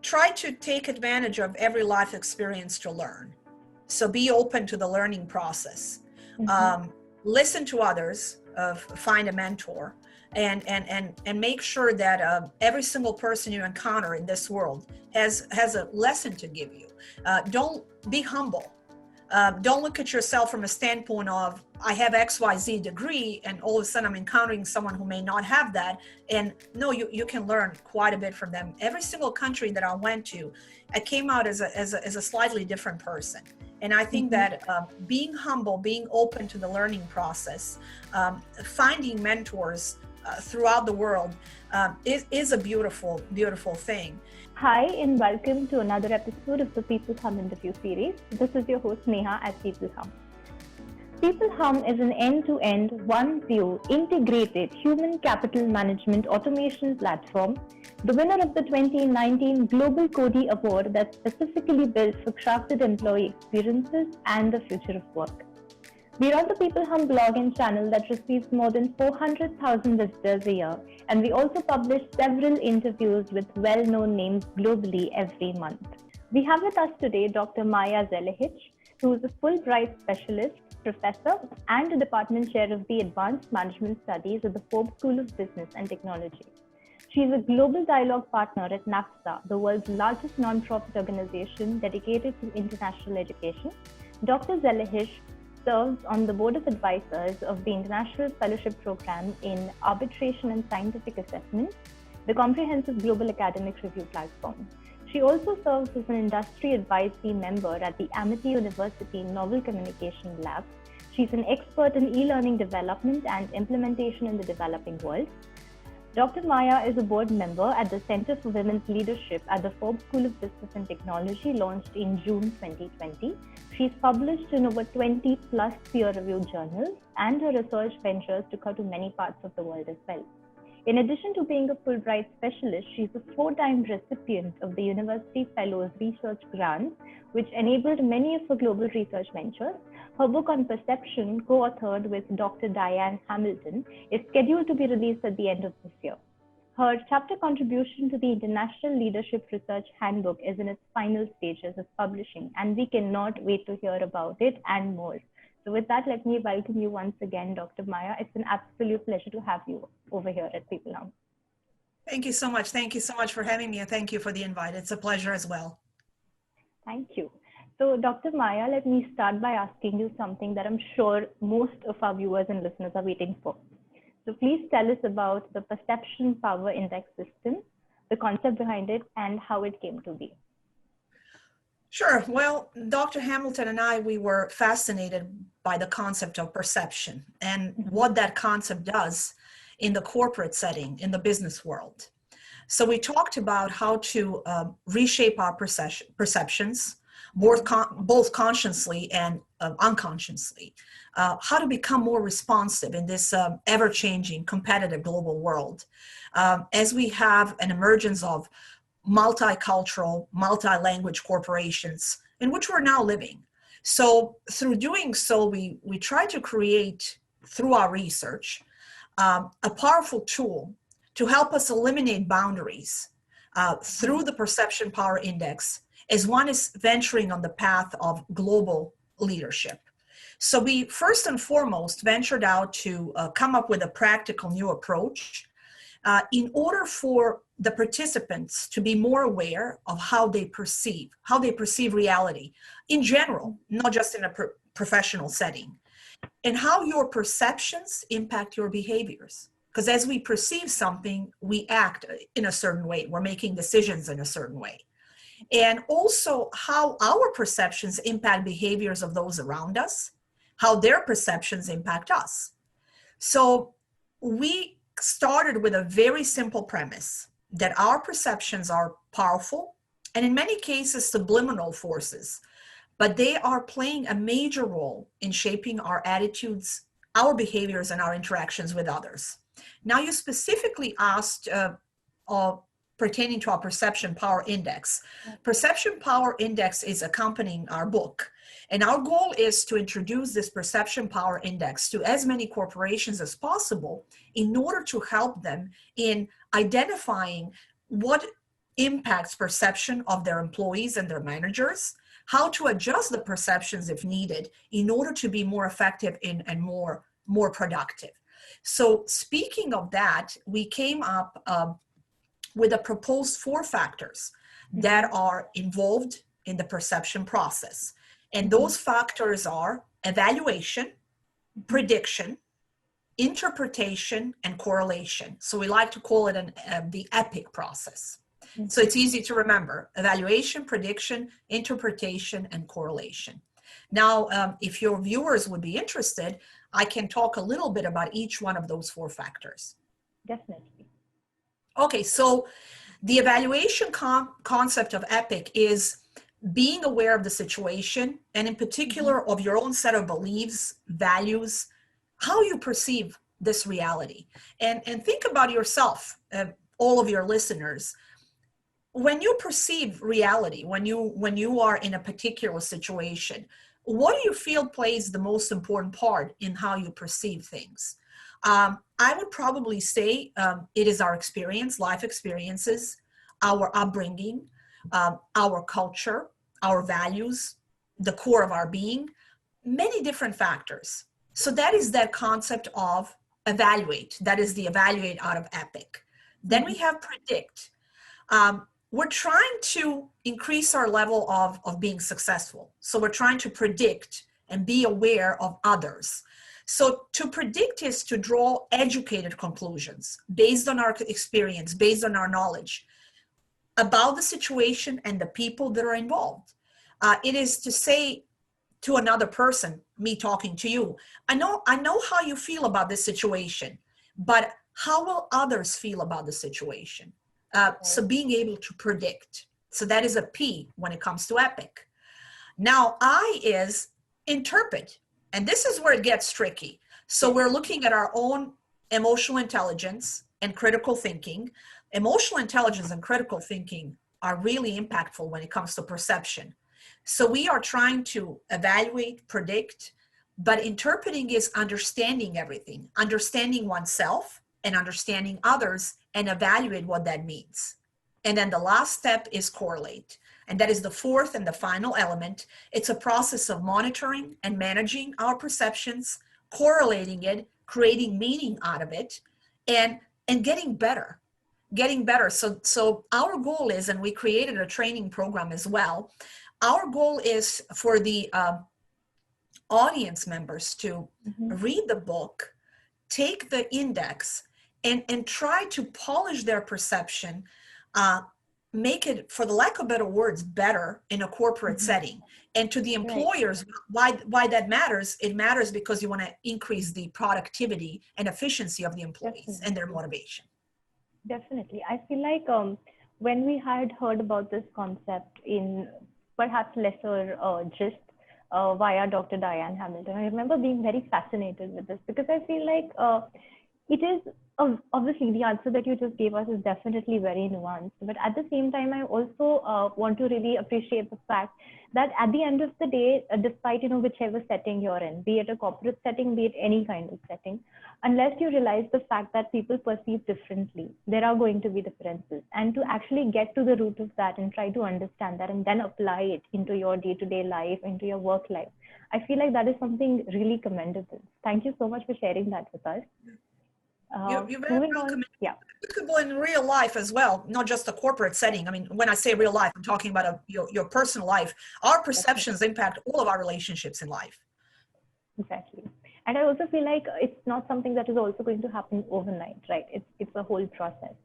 try to take advantage of every life experience to learn. So be open to the learning process. Listen to others, find a mentor, and make sure that every single person you encounter in this world has a lesson to give you. Don't be humble. Don't look at yourself from a standpoint of, I have XYZ degree, and all of a sudden I'm encountering someone who may not have that. And no, you can learn quite a bit from them. Every single country that I went to, I came out as a slightly different person. And I think that being humble, being open to the learning process, finding mentors throughout the world is a beautiful, beautiful thing. Hi, and welcome to another episode of the peopleHum interview series. This is your host Neha at peopleHum. peopleHum is an end-to-end, one-view, integrated human capital management automation platform, the winner of the 2019 Global Cody Award that's specifically built for crafted employee experiences and the future of work. We're on the peopleHum blog and channel that receives more than 400,000 visitors a year, and we also publish several interviews with well-known names globally every month. We have with us today Dr. Maja Zelihic, who is a Fulbright specialist, professor, and a department chair of the Advanced Management Studies at the Forbes School of Business and Technology. She is a global dialogue partner at NAFSA, the world's largest non-profit organization dedicated to international education. Dr. Zelihic serves on the board of advisors of the International Fellowship Program in Arbitration and Scientific Assessment, the comprehensive global academic review platform. She also serves as an industry advisory member at the Amity University Novel Communication Lab. She's an expert in e-learning development and implementation in the developing world. Dr. Maja is a board member at the Center for Women's Leadership at the Forbes School of Business and Technology, launched in June 2020. She's published in over 20 plus peer-reviewed journals, and her research ventures took her to many parts of the world as well. In addition to being a Fulbright specialist, she's a 4-time recipient of the University Fellows Research Grant, which enabled many of her global research ventures. Her book on perception, co-authored with Dr. Diane Hamilton, is scheduled to be released at the end of this year. Her chapter contribution to the International Leadership Research Handbook is in its final stages of publishing, and we cannot wait to hear about it and more. So with that, let me welcome you once again, Dr. Maja. It's an absolute pleasure to have you over here at peopleHum. Thank you so much. Thank you so much for having me, and thank you for the invite. It's a pleasure as well. Thank you. So Dr. Maja, let me start by asking you something that I'm sure most of our viewers and listeners are waiting for. So please tell us about the Perception Power Index system, the concept behind it, and how it came to be. Sure. Well, Dr. Hamilton and I, we were fascinated by the concept of perception and what that concept does in the corporate setting, in the business world. So we talked about how to reshape our perceptions, both consciously and unconsciously, how to become more responsive in this ever-changing, competitive global world, as we have an emergence of multicultural, multi-language corporations in which we're now living. So through doing so, we try to create, through our research, a powerful tool to help us eliminate boundaries through the Perception Power Index as one is venturing on the path of global leadership. So we first and foremost ventured out to come up with a practical new approach in order for the participants to be more aware of how they perceive reality in general, not just in a professional setting, and how your perceptions impact your behaviors. Because as we perceive something, we act in a certain way. We're making decisions in a certain way. And also how our perceptions impact behaviors of those around us, how their perceptions impact us. So we started with a very simple premise that our perceptions are powerful and in many cases subliminal forces, but they are playing a major role in shaping our attitudes, our behaviors, and our interactions with others. Now, you specifically asked pertaining to our Perception Power Index. Perception Power Index is accompanying our book. And our goal is to introduce this Perception Power Index to as many corporations as possible in order to help them in identifying what impacts perception of their employees and their managers, how to adjust the perceptions if needed in order to be more effective and more productive. So speaking of that, we came up with a proposed 4 factors that are involved in the perception process. And those factors are evaluation, prediction, interpretation, and correlation. So we like to call it the EPIC process. So it's easy to remember: evaluation, prediction, interpretation, and correlation. Now, if your viewers would be interested, I can talk a little bit about each one of those 4 factors. Definitely. Okay, so the evaluation concept of EPIC is being aware of the situation, and in particular of your own set of beliefs, values, how you perceive this reality. And think about yourself, all of your listeners. When you perceive reality, when you are in a particular situation, what do you feel plays the most important part in how you perceive things? I would probably say it is our experience, life experiences, our upbringing, our culture, our values, the core of our being, many different factors. So that is that concept of evaluate. That is the evaluate out of EPIC. Then we have predict. We're trying to increase our level of being successful. So we're trying to predict and be aware of others. So to predict is to draw educated conclusions based on our experience, based on our knowledge about the situation and the people that are involved. It is to say to another person, me talking to you, I know how you feel about this situation, but how will others feel about the situation? So being able to predict. So that is a P when it comes to EPIC. Now, I is interpret. And this is where it gets tricky. So we're looking at our own emotional intelligence and critical thinking. Emotional intelligence and critical thinking are really impactful when it comes to perception. So we are trying to evaluate, predict, but interpreting is understanding everything, understanding oneself and understanding others, and evaluate what that means. And then the last step is correlate. And that is the 4th and the final element. It's a process of monitoring and managing our perceptions, correlating it, creating meaning out of it, and getting better. So our goal is, and we created a training program as well, our goal is for the audience members to read the book, take the index, and try to polish their perception, make it, for the lack of better words, better in a corporate setting. And to the employers, why that matters, it matters because you want to increase the productivity and efficiency of the employees and their motivation. Definitely. I feel like when we had heard about this concept in perhaps lesser gist via Dr. Diane Hamilton, I remember being very fascinated with this because I feel like it is obviously the answer that you just gave us is definitely very nuanced. But at the same time, I also want to really appreciate the fact that at the end of the day, despite whichever setting you're in, be it a corporate setting, be it any kind of setting, unless you realize the fact that people perceive differently, there are going to be differences. And to actually get to the root of that and try to understand that and then apply it into your day-to-day life, into your work life, I feel like that is something really commendable. Thank you so much for sharing that with us. You're very welcome. Applicable in real life as well, not just a corporate setting. I mean, when I say real life, I'm talking about your personal life. Our perceptions impact all of our relationships in life. Exactly. And I also feel like it's not something that is also going to happen overnight, right? It's a whole process.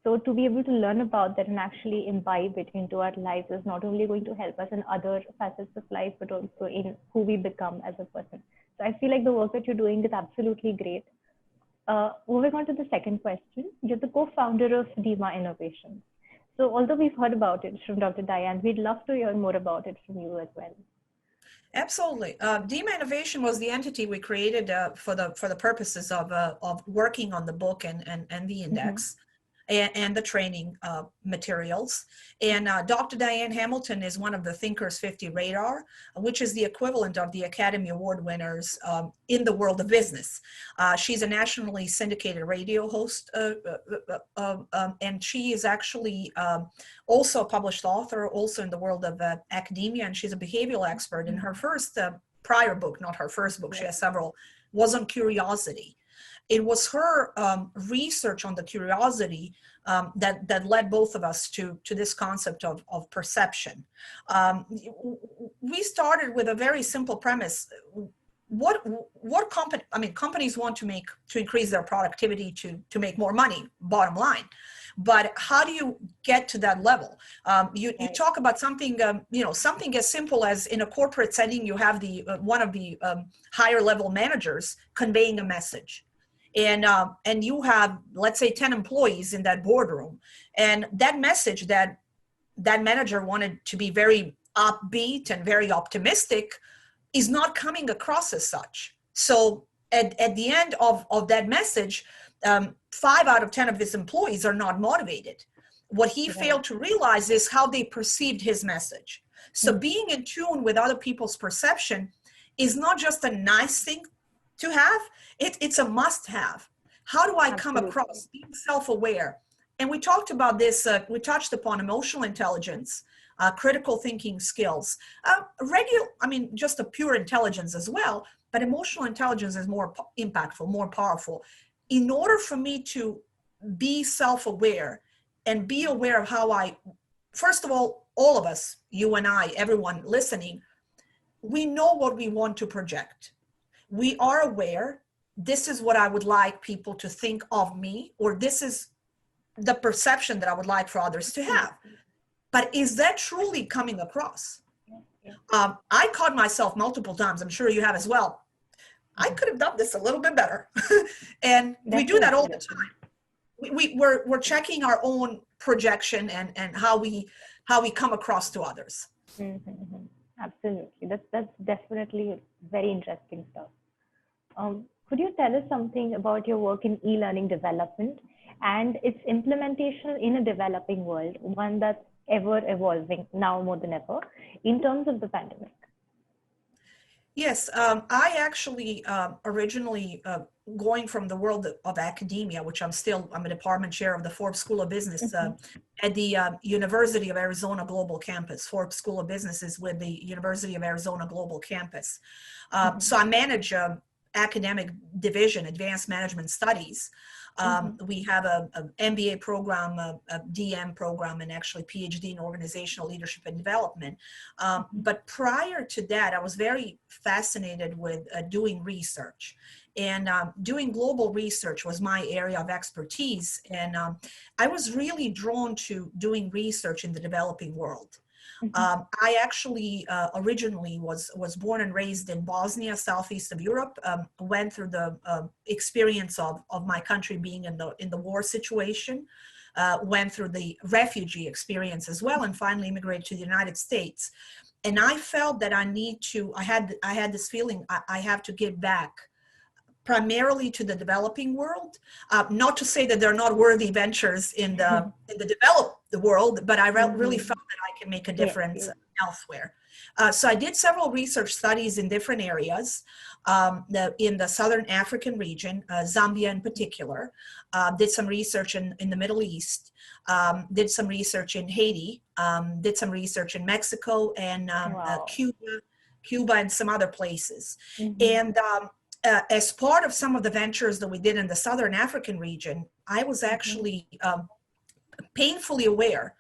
So to be able to learn about that and actually imbibe it into our lives is not only going to help us in other facets of life, but also in who we become as a person. So I feel like the work that you're doing is absolutely great. Moving on to the second question, you're the co-founder of DIMA Innovations. So although we've heard about it from Dr. Diane, we'd love to hear more about it from you as well. Absolutely. DIMA Innovation was the entity we created for the purposes of working on the book and the index. and the training materials. And Dr. Diane Hamilton is one of the Thinkers 50 Radar, which is the equivalent of the Academy Award winners in the world of business. She's a nationally syndicated radio host, and she is actually also a published author, also in the world of academia, and she's a behavioral expert. In her first prior book, not her first book, she has several, was on curiosity. It was her research on the curiosity that led both of us to this concept of perception. We started with a very simple premise. What companies want to increase their productivity to make more money, bottom line. But how do you get to that level? You talk about something, something as simple as in a corporate setting, you have one of the higher level managers conveying a message. And you have, let's say, 10 employees in that boardroom. And that message that manager wanted to be very upbeat and very optimistic is not coming across as such. So at the end of that message, 5 out of 10 of his employees are not motivated. What he failed to realize is how they perceived his message. So being in tune with other people's perception is not just a nice thing to have, it's a must-have. How do I come across being self-aware? And we talked about this, we touched upon emotional intelligence, critical thinking skills, just a pure intelligence as well, but emotional intelligence is more impactful, more powerful. In order for me to be self-aware and be aware of how first of all of us, you and I, everyone listening, we know what we want to project. We are aware, this is what I would like people to think of me, or this is the perception that I would like for others to have. But is that truly coming across? I caught myself multiple times, I'm sure you have as well. I could have done this a little bit better. And we do that all the time. We're checking our own projection and how we come across to others. Mm-hmm. Absolutely. That's definitely very interesting stuff. Could you tell us something about your work in e-learning development and its implementation in a developing world, one that's ever evolving now more than ever in terms of the pandemic? Yes, I actually originally going from the world of academia, which I'm a department chair of the Forbes School of Business at the University of Arizona Global Campus. Forbes School of Business is with the University of Arizona Global Campus. So I manage academic division, advanced management studies. We have an MBA program, a DM program, and actually PhD in organizational leadership and development. But prior to that, I was very fascinated with doing research. And doing global research was my area of expertise. And I was really drawn to doing research in the developing world. I actually originally was born and raised in Bosnia, southeast of Europe. Went through the experience of my country being in the war situation. Went through the refugee experience as well, and finally immigrated to the United States. And I felt that I had this feeling I have to give back primarily to the developing world. Not to say that they're not worthy ventures in the developed world, but I really felt that I can make a difference elsewhere. So I did several research studies in different areas in the Southern African region, Zambia in particular. Did some research in the Middle East, did some research in Haiti, did some research in Mexico and Cuba and some other places. And as part of some of the ventures that we did in the Southern African region, I was actually painfully aware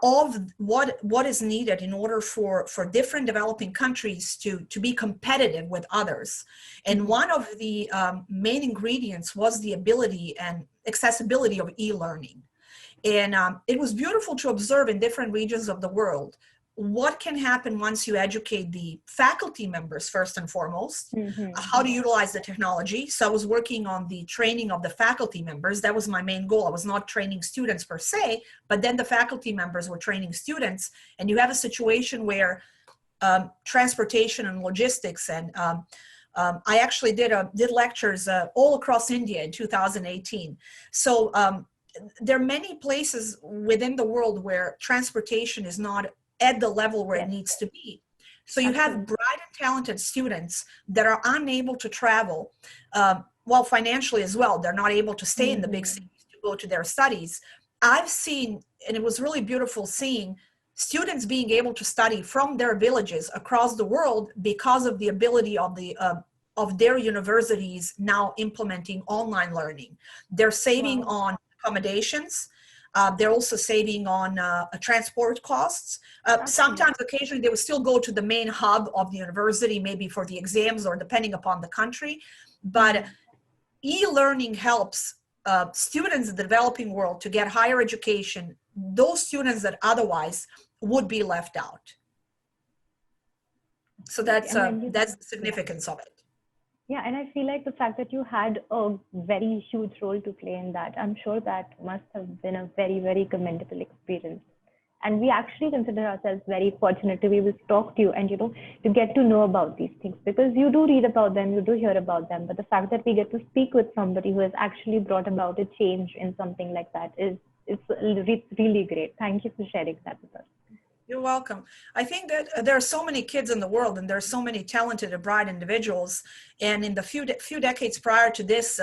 of what is needed in order for different developing countries to be competitive with others. And one of the main ingredients was the ability and accessibility of e-learning. And it was beautiful to observe in different regions of the world what can happen once you educate the faculty members first and foremost, how to utilize the technology. So I was working on the training of the faculty members. That was my main goal. I was not training students per se, but then the faculty members were training students. And you have a situation where transportation and logistics and I actually did lectures all across India in 2018. So there are many places within the world where transportation is not at the level where it needs to be. So you have bright and talented students that are unable to travel, well, financially as well. They're not able to stay in the big cities to go to their studies. I've seen, and it was really beautiful seeing students being able to study from their villages across the world because of the ability of their universities now implementing online learning. They're saving on accommodations. They're also saving on transport costs. Sometimes, occasionally, they would still go to the main hub of the university, maybe for the exams or depending upon the country. But e-learning helps students in the developing world to get higher education, those students that otherwise would be left out. So that's the significance of it. Yeah, and I feel like the fact that you had a very huge role to play in that, I'm sure that must have been a very, very commendable experience. And we actually consider ourselves very fortunate to be able to talk to you and, to get to know about these things, because you do read about them, you do hear about them. But the fact that we get to speak with somebody who has actually brought about a change in something like that is really great. Thank you for sharing that with us. You're welcome. I think that there are so many kids in the world, and there are so many talented and bright individuals. And in the few decades prior to this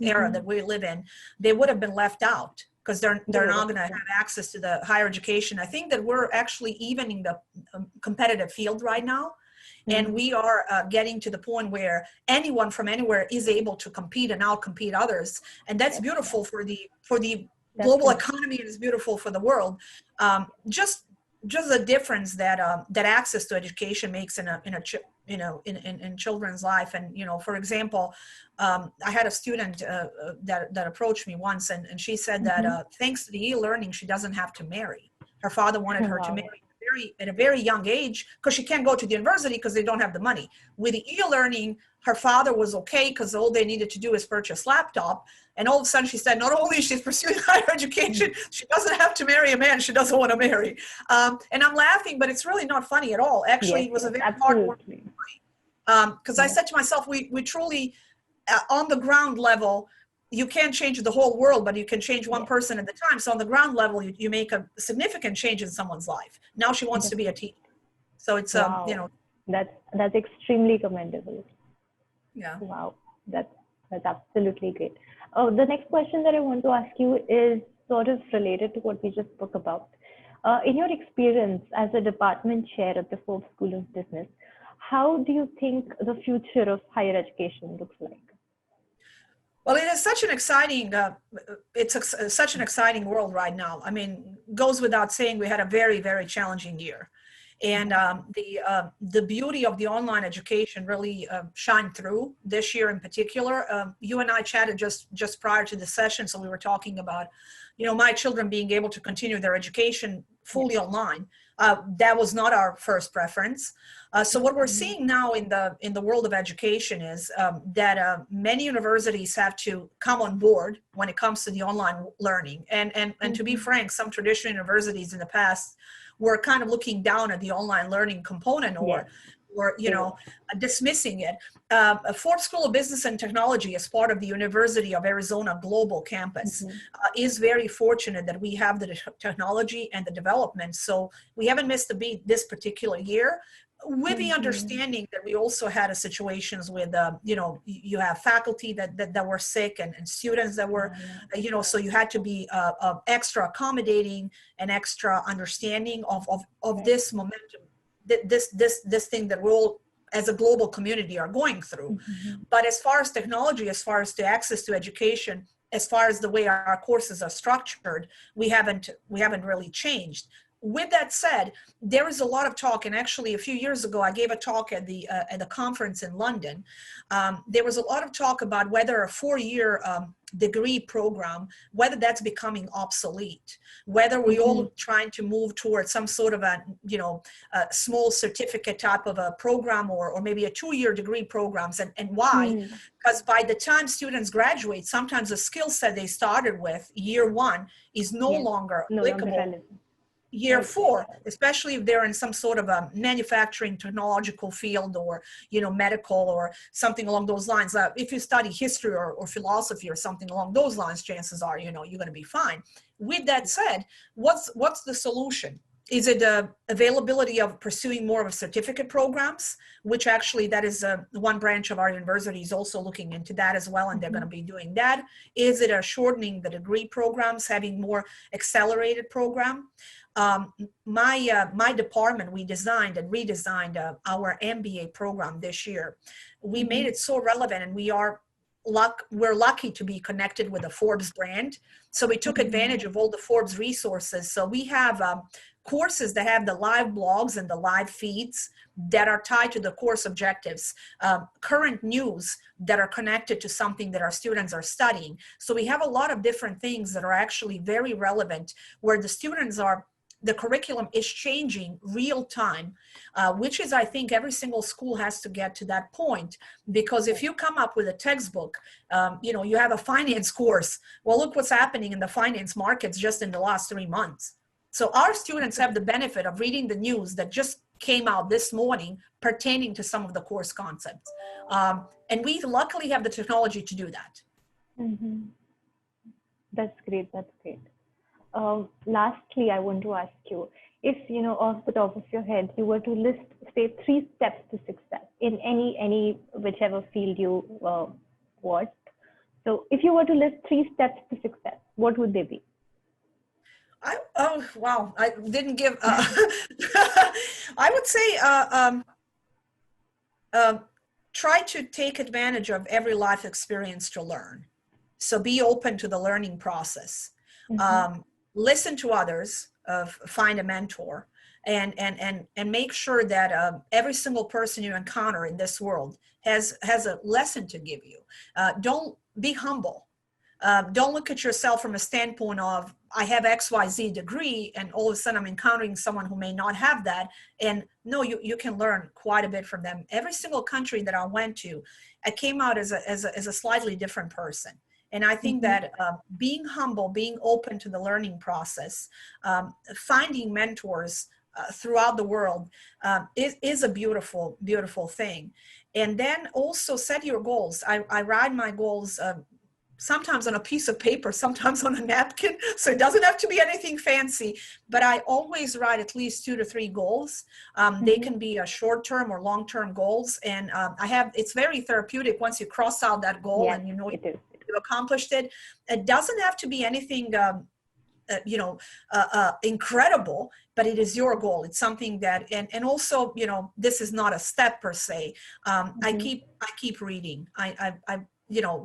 era that we live in, they would have been left out because they're not going to have access to the higher education. I think that we're actually evening the competitive field right now. And we are getting to the point where anyone from anywhere is able to compete and outcompete others. And that's beautiful for the global economy, and it's beautiful for the world. Just the difference that access to education makes in children's life. And for example, I had a student that approached me once, and she said that thanks to the e-learning, she doesn't have to marry. Her father wanted her to marry at a very young age because she can't go to the university because they don't have the money. With the e-learning, her father was okay because all they needed to do is purchase laptop. And all of a sudden she said, not only she's pursuing higher education, she doesn't have to marry a man she doesn't want to marry. And I'm laughing, but it's really not funny at all. Actually, it was a very heartwarming story. Because I said to myself, we truly, on the ground level, you can't change the whole world, but you can change one person at a time. So on the ground level, you make a significant change in someone's life. Now she wants to be a teacher. So it's, that's extremely commendable. Yeah. Wow. That's absolutely great. Oh, the next question that I want to ask you is sort of related to what we just spoke about. In your experience as a department chair at the Forbes School of Business, how do you think the future of higher education looks like? Well, it is such an exciting, such an exciting world right now. I mean, goes without saying, we had a very, very challenging year. And the beauty of the online education really shined through this year in particular. You and I chatted just prior to the session, so we were talking about, my children being able to continue their education fully online. That was not our first preference. So what we're seeing now in the world of education is that many universities have to come on board when it comes to the online learning. And to be frank, some traditional universities in the past were kind of looking down at the online learning component or dismissing it. Forbes School of Business and Technology, as part of the University of Arizona Global Campus, is very fortunate that we have the technology and the development. So we haven't missed a beat this particular year, with the understanding that we also had situations with, you have faculty that were sick and students that were, so you had to be extra accommodating and extra understanding of this momentum, this thing that we all as a global community are going through. But as far as technology, as far as the access to education, as far as the way our courses are structured, we haven't really changed. With that said, there is a lot of talk, and actually a few years ago, I gave a talk at the conference in London. There was a lot of talk about whether a 4-year degree program, whether that's becoming obsolete, whether we all trying to move towards some sort of a small certificate type of a program, or maybe a 2-year degree programs, and why? Because by the time students graduate, sometimes the skill set they started with year one is no longer applicable. year 4, especially if they're in some sort of a manufacturing technological field, or medical, or something along those lines. If you study history or philosophy or something along those lines, chances are you're going to be fine. With that said, what's the solution? Is it the availability of pursuing more of certificate programs, which actually that is one branch of our university is also looking into that as well, and they're going to be doing that. Is it a shortening the degree programs, having more accelerated program? My department, we designed and redesigned our MBA program this year. We made it so relevant, and we're lucky to be connected with the Forbes brand. So we took advantage of all the Forbes resources. So we have courses that have the live blogs and the live feeds that are tied to the course objectives, current news that are connected to something that our students are studying. So we have a lot of different things that are actually very relevant, where the curriculum is changing real time, which is, I think, every single school has to get to that point. Because if you come up with a textbook, you have a finance course. Well, look what's happening in the finance markets just in the last 3 months. So our students have the benefit of reading the news that just came out this morning pertaining to some of the course concepts. And we luckily have the technology to do that. That's great. That's great. Lastly, I want to ask you, if, off the top of your head, you were to list, say, 3 steps to success in any whichever field you want. So if you were to list 3 steps to success, what would they be? Oh, wow. I didn't give, I would say, try to take advantage of every life experience to learn. So be open to the learning process. Listen to others, find a mentor, and make sure that every single person you encounter in this world has a lesson to give you. Don't be humble. Don't look at yourself from a standpoint of, I have XYZ degree, and all of a sudden I'm encountering someone who may not have that. And no, you can learn quite a bit from them. Every single country that I went to, I came out as a slightly different person. And I think that being humble, being open to the learning process, finding mentors throughout the world is a beautiful, beautiful thing. And then also set your goals. I write my goals sometimes on a piece of paper, sometimes on a napkin. So it doesn't have to be anything fancy, but I always write at least 2 to 3 goals. They can be a short-term or long-term goals. And it's very therapeutic once you cross out that goal, and you accomplished it. It doesn't have to be anything, incredible, but it is your goal. It's something that, and also, this is not a step per se. I keep reading.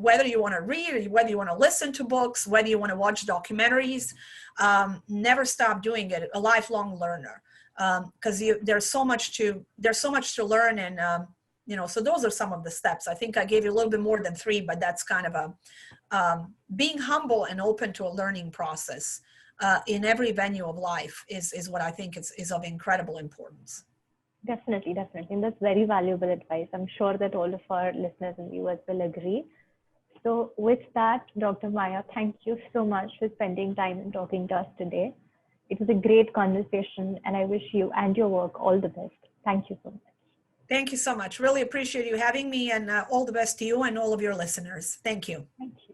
Whether you want to read, or whether you want to listen to books, whether you want to watch documentaries, never stop doing it. A lifelong learner, because there's so much to learn. And so those are some of the steps. I think I gave you a little bit more than 3, but that's kind of being humble and open to a learning process in every venue of life is what I think is of incredible importance. Definitely. And that's very valuable advice. I'm sure that all of our listeners and viewers will agree. So with that, Dr. Maja, thank you so much for spending time and talking to us today. It was a great conversation, and I wish you and your work all the best. Thank you so much. Thank you so much. Really appreciate you having me, and all the best to you and all of your listeners. Thank you. Thank you.